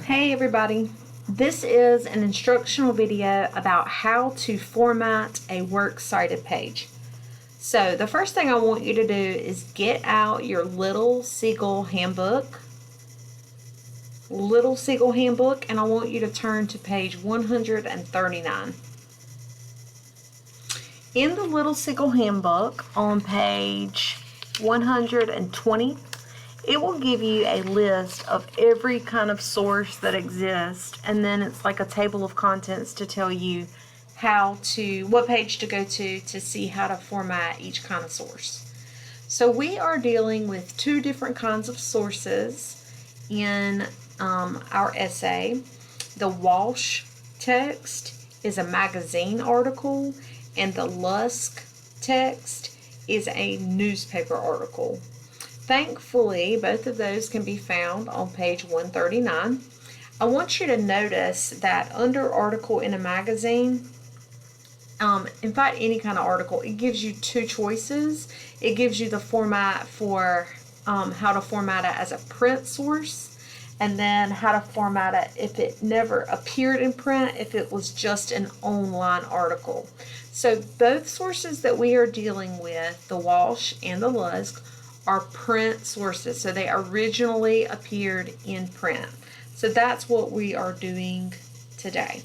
Hey everybody, this is an instructional video about how to format a works cited page. So the first thing I want you to do is get out your Little Seagull handbook, and I want you to turn to page 139. In the Little Seagull handbook on page 120, it will give you a list of every kind of source that exists, and then it's like a table of contents to tell you what page to go to see how to format each kind of source. So we are dealing with two different kinds of sources in our essay. The Walsh text is a magazine article, and the Lusk text is a newspaper article. Thankfully, both of those can be found on page 139. I want you to notice that under article in a magazine, in fact, any kind of article, it gives you two choices. It gives you the format for how to format it as a print source, and then how to format it if it never appeared in print, if it was just an online article. So both sources that we are dealing with, the Walsh and the Lusk, are print sources. So they originally appeared in print. So that's what we are doing today.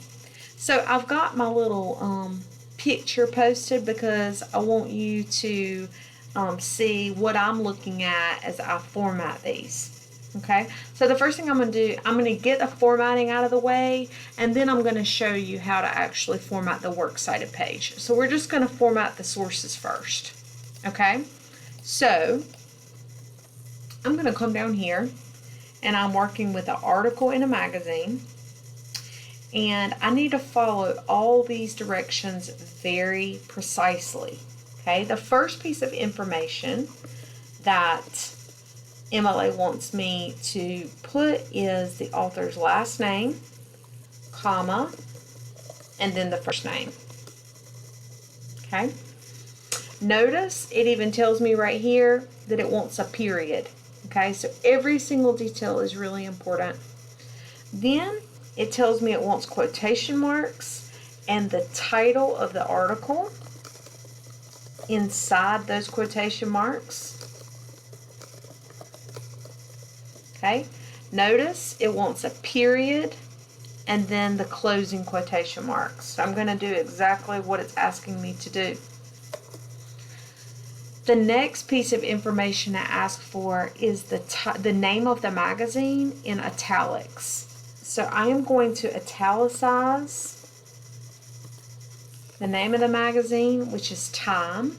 So I've got my little picture posted because I want you to see what I'm looking at as I format these. Okay, so the first thing I'm going to do, I'm going to get the formatting out of the way, and then I'm going to show you how to actually format the works cited page. So we're just going to format the sources first. Okay, so I'm going to come down here, and I'm working with an article in a magazine, and I need to follow all these directions very precisely. Okay, the first piece of information that MLA wants me to put is the author's last name, comma, and then the first name. Okay, notice it even tells me right here that it wants a period. Okay, so every single detail is really important. Then it tells me it wants quotation marks and the title of the article inside those quotation marks. Okay, notice it wants a period and then the closing quotation marks. So I'm going to do exactly what it's asking me to do. The next piece of information I ask for is the name of the magazine in italics. So I am going to italicize the name of the magazine, which is Time.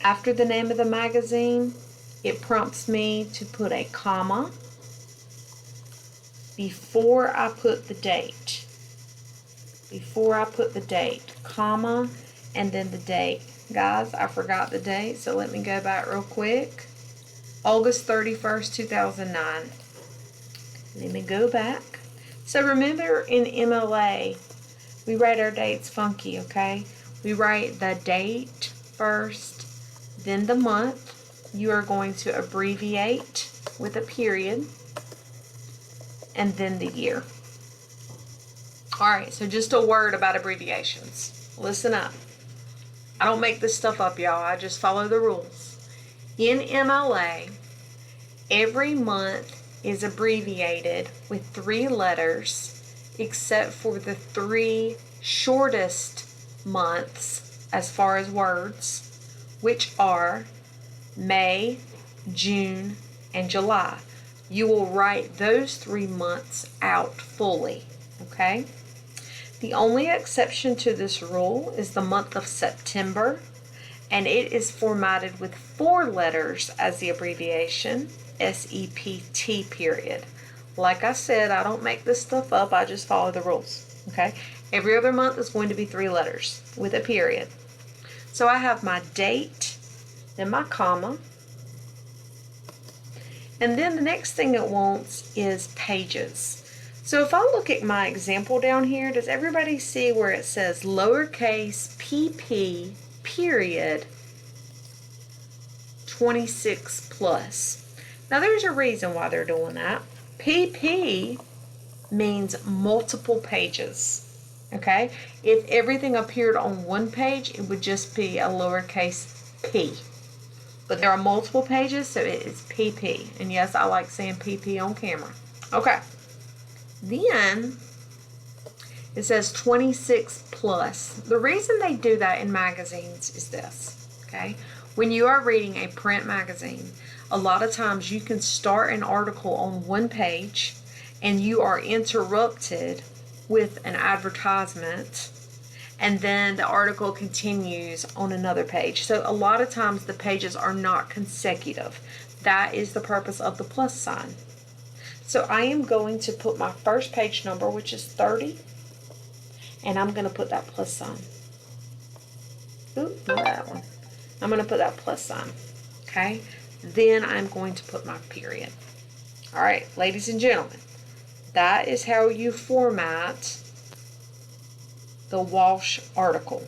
After the name of the magazine, it prompts me to put a comma before I put the date. Comma, and then the date. Guys, I forgot the date, so let me go back real quick. August 31st, 2009. Let me go back. So remember, in MLA, we write our dates funky, okay? We write the date first, then the month. You are going to abbreviate with a period, and then the year. All right, so just a word about abbreviations. Listen up. I don't make this stuff up, y'all. I just follow the rules. In MLA, every month is abbreviated with 3 letters, except for the 3 shortest months as far as words, which are May, June, and July. You will write those 3 months out fully, okay? The only exception to this rule is the month of September, and it is formatted with 4 letters as the abbreviation, SEPT period. Like I said, I don't make this stuff up, I just follow the rules, okay? Every other month is going to be 3 letters with a period. So I have my date, then my comma, and then the next thing it wants is pages. So if I look at my example down here, does everybody see where it says lowercase pp period 26 plus? Now there's a reason why they're doing that. PP means multiple pages. Okay? If everything appeared on one page, it would just be a lowercase p. But there are multiple pages, so it is PP. And yes, I like saying PP on camera. Okay. Then it says 26 plus. The reason they do that in magazines is this. Okay? When you are reading a print magazine, a lot of times you can start an article on one page and you are interrupted with an advertisement, and then the article continues on another page. So a lot of times the pages are not consecutive. That is the purpose of the plus sign. So I am going to put my first page number, which is 30, and I'm going to put that plus sign. Ooh, not that one. I'm going to put that plus sign. Okay? Then I'm going to put my period. All right, ladies and gentlemen, that is how you format the Walsh article.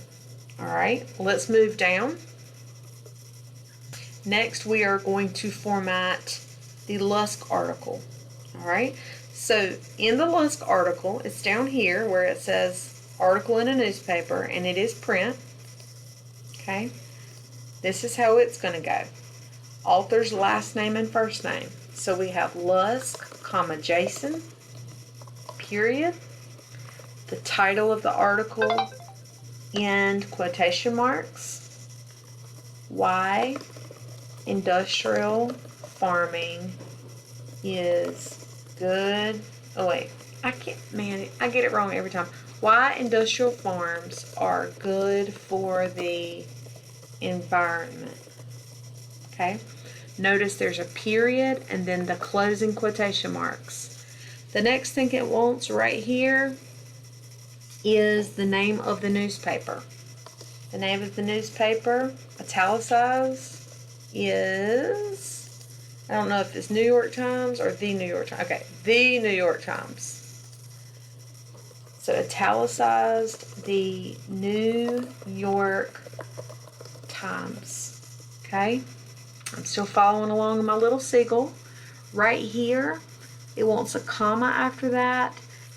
All right, let's move down. Next, we are going to format the Lusk article. All right, so in the Lusk article, it's down here where it says article in a newspaper, and it is print. Okay, this is how it's going to go. Author's last name and first name. So we have Lusk, comma, Jason, period. The title of the article, and quotation marks. Why industrial farming is good. Oh wait, I get it wrong every time. Why industrial farms are good for the environment. Okay, notice there's a period and then the closing quotation marks. The next thing it wants right here is the name of the newspaper. The name of the newspaper, italicized, is, I don't know if it's New York Times or the New York Times. Okay, the New York Times. So italicized, the New York Times. Okay, I'm still following along in my little seagull. Right here, it wants a comma after that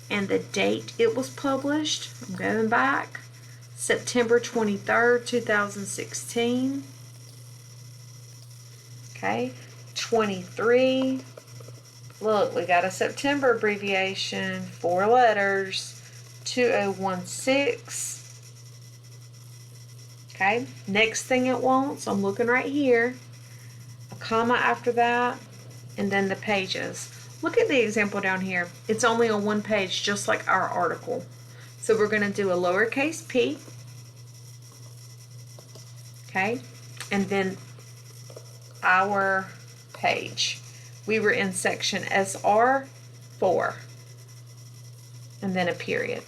and the date it was published. I'm going back. September 23rd, 2016. Okay, 23. Look, we got a September abbreviation, 4 letters, 2016. Okay, next thing it wants, I'm looking right here, a comma after that, and then the pages. Look at the example down here. It's only on one page, just like our article. So we're going to do a lowercase p, okay, and then our page. We were in section SR4, and then a period.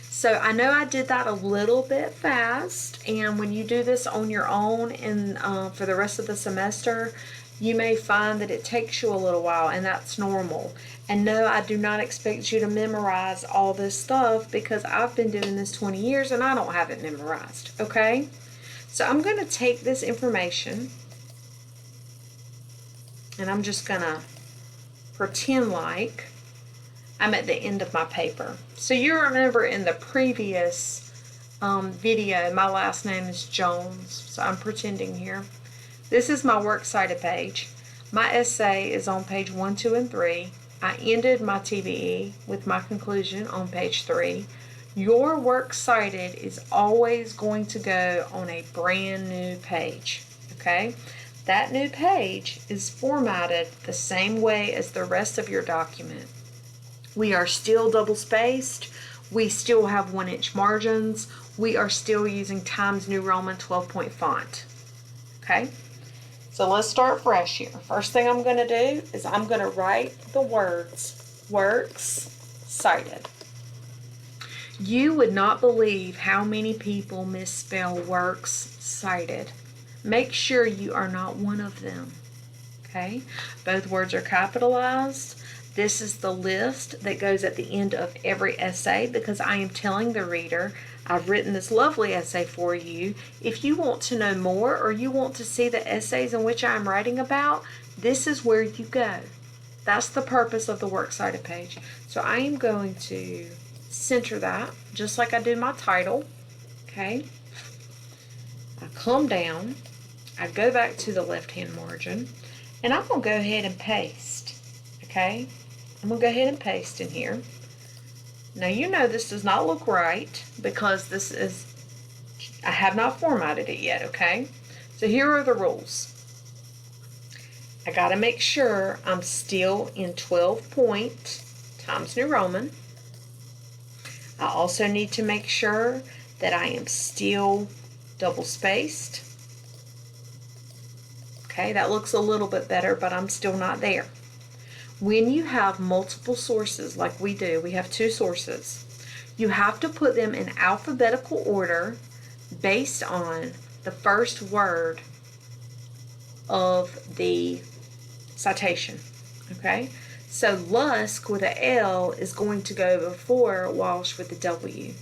So I know I did that a little bit fast, and when you do this on your own and for the rest of the semester, you may find that it takes you a little while, and that's normal. And no, I do not expect you to memorize all this stuff because I've been doing this 20 years and I don't have it memorized, okay? So I'm going to take this information and I'm just going to pretend like I'm at the end of my paper. So you remember in the previous video, my last name is Jones, so I'm pretending here. This is my works cited page. My essay is on page 1, 2, and 3. I ended my TBE with my conclusion on page 3. Your works cited is always going to go on a brand new page, okay? That new page is formatted the same way as the rest of your document. We are still double spaced. We still have 1-inch margins. We are still using Times New Roman 12-point font, okay? So let's start fresh here. First thing I'm going to do is I'm going to write the words, works cited. You would not believe how many people misspell works cited. Make sure you are not one of them, okay? Both words are capitalized. This is the list that goes at the end of every essay because I am telling the reader, I've written this lovely essay for you. If you want to know more or you want to see the essays in which I'm writing about, this is where you go. That's the purpose of the works cited page. So I am going to center that just like I do my title. Okay. I come down, I go back to the left-hand margin, and I'm going to go ahead and paste. Okay. I'm going to go ahead and paste in here. Now you know this does not look right because this is, I have not formatted it yet, okay? So here are the rules. I got to make sure I'm still in 12 point Times New Roman. I also need to make sure that I am still double spaced. Okay, that looks a little bit better, but I'm still not there. When you have multiple sources like we do, we have 2 sources, you have to put them in alphabetical order based on the first word of the citation. Okay, so Lusk with a L is going to go before Walsh with a W.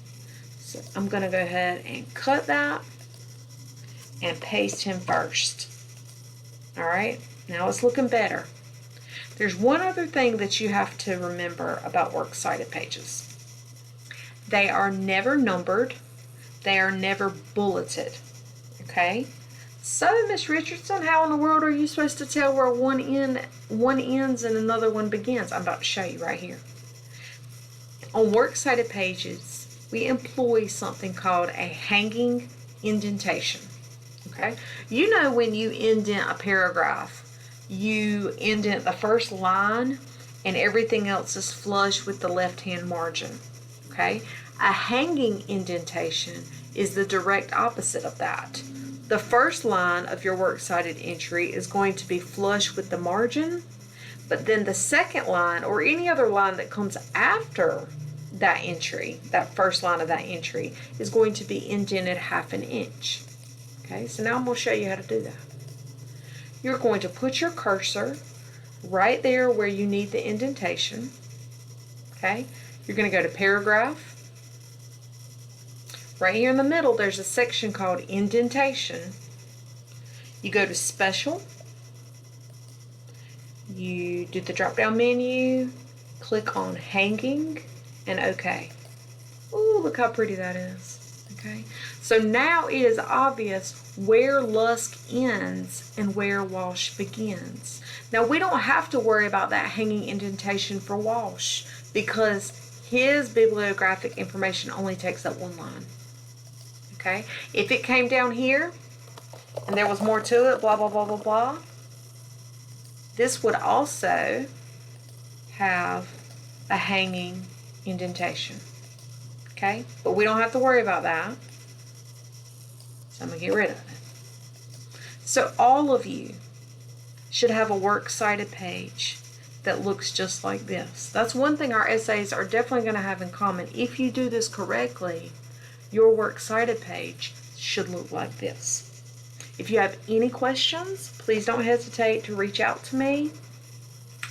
So I'm going to go ahead and cut that and paste him first. All right, now it's looking better. There's one other thing that you have to remember about works cited pages. They are never numbered. They are never bulleted. Okay? So, Miss Richardson, how in the world are you supposed to tell where one ends and another one begins? I'm about to show you right here. On works cited pages, we employ something called a hanging indentation. Okay? You know when you indent a paragraph, you indent the first line and everything else is flush with the left-hand margin. Okay? A hanging indentation is the direct opposite of that. The first line of your works cited entry is going to be flush with the margin, but then the second line or any other line that comes after that entry, that first line of that entry, is going to be indented 1/2 inch. Okay, so now I'm going to show you how to do that. You're going to put your cursor right there where you need the indentation. Okay, you're going to go to paragraph. Right here in the middle, there's a section called indentation. You go to special. You do the drop-down menu, click on hanging, and OK. Ooh, look how pretty that is. Okay, so now it is obvious where Lusk ends and where Walsh begins. Now we don't have to worry about that hanging indentation for Walsh because his bibliographic information only takes up one line. Okay, if it came down here and there was more to it, blah, blah, blah, blah, blah, this would also have a hanging indentation. Okay, but we don't have to worry about that. So I'm going to get rid of it. So all of you should have a works cited page that looks just like this. That's one thing our essays are definitely going to have in common. If you do this correctly, your works cited page should look like this. If you have any questions, please don't hesitate to reach out to me.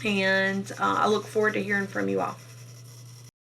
And I look forward to hearing from you all.